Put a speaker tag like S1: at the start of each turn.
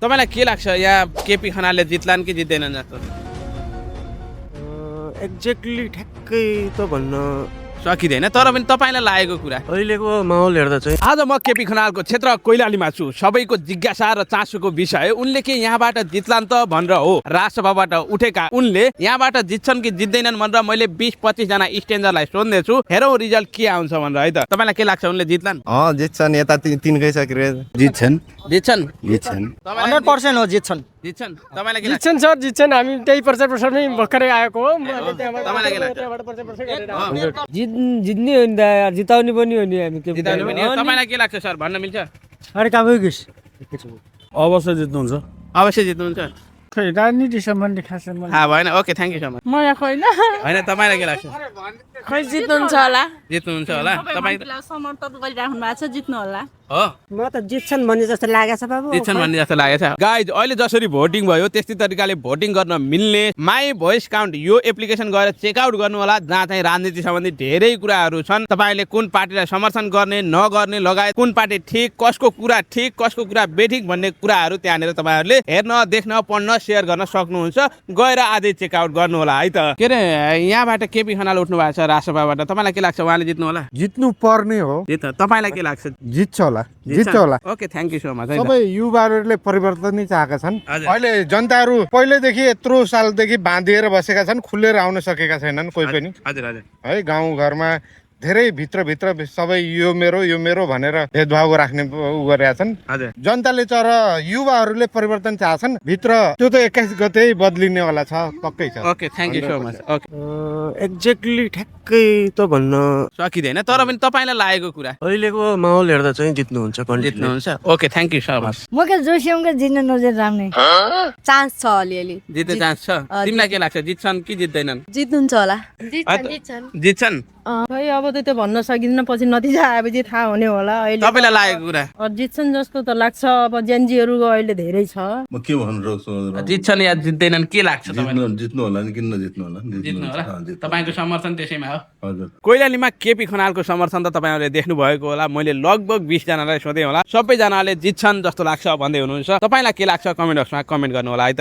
S1: तपाईँलाई के लाग्छ यहाँ केपी खनालले जित्लान् कि जित्दैनन् जस्तो
S2: एक्ज्याक्टली ठ्याक्कै त भन्न
S1: सकिँदैन, तर पनि तपाईँलाई लागेको कुरा।
S2: अहिलेको माहौल हेर्दा चाहिँ
S1: आज म केपी खनालको क्षेत्र कोइलालीमा छु। सबैको जिज्ञासा र चासोको विषय उनले के यहाँबाट जित्लान् त भनेर हो। राजसभाबाट उठेका उनले यहाँबाट जित्छन् कि जित्दैनन् भनेर मैले 20-25 जना स्टेन्जरलाई सोध्दैछु। हेरौँ रिजल्ट के आउँछ भनेर है त। तपाईँलाई के लाग्छ उनले जित्लान्?
S3: जित्छन्, यता तिनकै छ क्रेज। जित्छन्
S1: जित्छन्
S4: 100% हो जित्छन्।
S1: जित्छन् तपाईँलाई के लाग्छ?
S5: जित्छन् सर, जित्छन्। हामी त्यही प्रचारमै भर्खरै आएको हो।
S1: तपाईँलाई के लाग्छ?
S4: जित्ने हो नि त यार, जिताउने पनि हो नि हामी।
S1: जिताउने पनि हो। तपाईँलाई के लाग्छ सर, भन्न मिल्छ?
S4: अरे कामै किस
S2: अवश्य जित्नुहुन्छ।
S1: अवश्य जित्नुहुन्छ।
S5: खै राजनीति सम्बन्धी खास
S1: थाहा भएन। Okay, thank you so much.
S5: म यहाँ होइन।
S1: होइन, तपाईँलाई के लाग्छ?
S6: खै जित्नुहुन्छ होला,
S1: जित्नुहुन्छ होला तपाईँ
S6: समर्थन गरिराख्नु भएको छ, जित्नु होला।
S1: हो
S4: म त जित्छन् भन्ने जस्तो लागेको छ बाबु।
S1: जित्छन् भन्ने जस्तो लागेको छ। गाइज, अहिले जसरी भोटिङ भयो त्यस्तै तरिकाले भोटिङ गर्न मिल्ने माई भोइस काउन्ट यो एप्लिकेसन गएर चेकआउट गर्नु होला, जहाँ चाहिँ राजनीति सम्बन्धी धेरै कुराहरू छन्। तपाईँले कुन पार्टीलाई समर्थन गर्ने नगर्ने लगायत कुन पार्टी ठिक, कसको कुरा ठिक, कसको कुरा बेठिक भन्ने कुराहरू त्यहाँनिर तपाईँहरूले हेर्न, देख्न, पढ्न, सेयर गर्न सक्नुहुन्छ। गएर आजै चेकआउट गर्नु होला है त। के अरे यहाँबाट केपी खनाल उठ्नु भएको छ राजसभाबाट, तपाईँलाई के लाग्छ उहाँले जित्नु होला?
S7: जित्नु पर्ने हो।
S1: तपाईँलाई के लाग्छ?
S7: जित्छ होला, जित्छ होला।
S1: Okay, thank you so much.
S7: सबै युवाहरूले परिवर्तन नै चाहेका छन्।
S1: हजुर।
S7: अहिले जनताहरू पहिल्यैदेखि यत्रो सालदेखि बाँधिएर बसेका छन्, खुलेर आउन सकेका छैनन् कोही पनि।
S1: हजुर हजुर
S7: है गाउँ घरमा धेरै भित्र सबै यो मेरो भनेर भेदभाव राख्ने उ गरेका छन्।
S1: हजुर।
S7: जनताले तर युवाहरूले परिवर्तन चाहछन् भित्र, त्यो त 21 गते बदलिने वाला छ, पक्कै छ।
S1: Okay, thank you so much. Okay,
S2: exactly ठ्याक्कै त भन्न
S1: सकिँदैन, तर पनि तपाईँलाई लागेको कुरा।
S2: अहिलेको माहौल हेर्दा चाहिँ जित्नुहुन्छ।
S1: जित्नुहुन्छ। Okay, thank you so much.
S8: म के जोसियमको जित्न नजिक राम्रै चान्स छ अलिअलि।
S1: जित्ने चान्स छ। तिमीलाई के लाग्छ, जित्छन् कि जित्दैनन्?
S8: जित्नुहुन्छ होला।
S1: जित्छन्।
S5: खै अब त्यो भन्न सकिँदैन, पछि नतिजा आएपछि थाहा हुने होला। अहिले
S1: तपाईँलाई लागेको कुरा?
S5: जित्छन् जस्तो त लाग्छ। अब जेनजीहरू अहिले धेरै छ।
S9: म के भन्नु,
S1: जित्छन् या जित्दैनन् के लाग्छ तपाईँलाई?
S9: जित्नु होला नि, किन नजित्नु होला?
S1: जित्नु होला। तपाईँको समर्थन त्यसैमा हो?
S9: हजुर।
S1: कोइलालीमा केपी खनालको समर्थन त तपाईँहरूले देख्नु भएको होला। मैले लगभग 20 जनालाई सोधेँ होला, सबैजनाले जित्छन् जस्तो लाग्छ भन्दै हुनुहुन्छ। तपाईँलाई के लाग्छ कमेन्ट बक्समा कमेन्ट गर्नु होला है त।